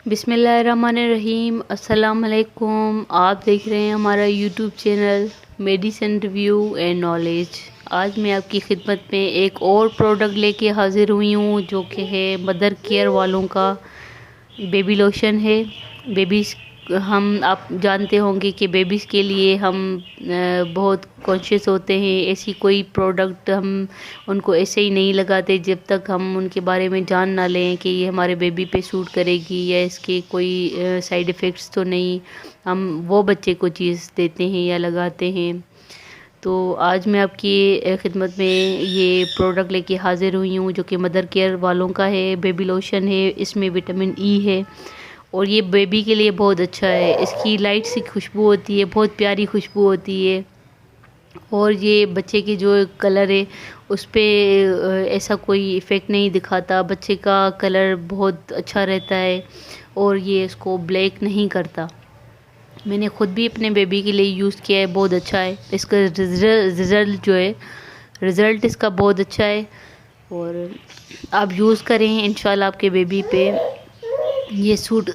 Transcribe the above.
बिस्मिल्लाहिर्रहमानिर्रहीम। अस्सलाम वालेकुम। आप देख रहे हैं हमारा YouTube channel medicine review and knowledge. आज मैं आपकी खिदमत में एक और प्रोडक्ट लेके हाज़िर हुई हूँ जो कि है मदर केयर वालों का बेबी लोशन है। बेबीज़ आप जानते होंगे कि बेबीज़ के लिए हम बहुत कॉन्शियस होते हैं। ऐसी कोई प्रोडक्ट हम उनको ऐसे ही नहीं लगाते जब तक हम उनके बारे में जान ना लें कि ये हमारे बेबी पे सूट करेगी या इसके कोई साइड इफ़ेक्ट्स तो नहीं, हम वो बच्चे को चीज़ देते हैं या लगाते हैं। तो आज मैं आपकी खिदमत में ये प्रोडक्ट लेके हाज़िर हुई हूँ जो कि मदर केयर वालों का है। बेबी लोशन है, इसमें विटामिन ई है और ये बेबी के लिए बहुत अच्छा है। इसकी लाइट सी खुशबू होती है, बहुत प्यारी खुशबू होती है और ये बच्चे की जो कलर है उस पर ऐसा कोई इफ़ेक्ट नहीं दिखाता। बच्चे का कलर बहुत अच्छा रहता है और ये इसको ब्लैक नहीं करता। मैंने ख़ुद भी अपने बेबी के लिए यूज़ किया है, बहुत अच्छा है। इसका रिज़ल्ट इसका बहुत अच्छा है और आप यूज़ करें, इंशाल्लाह आपके बेबी पे ये सूट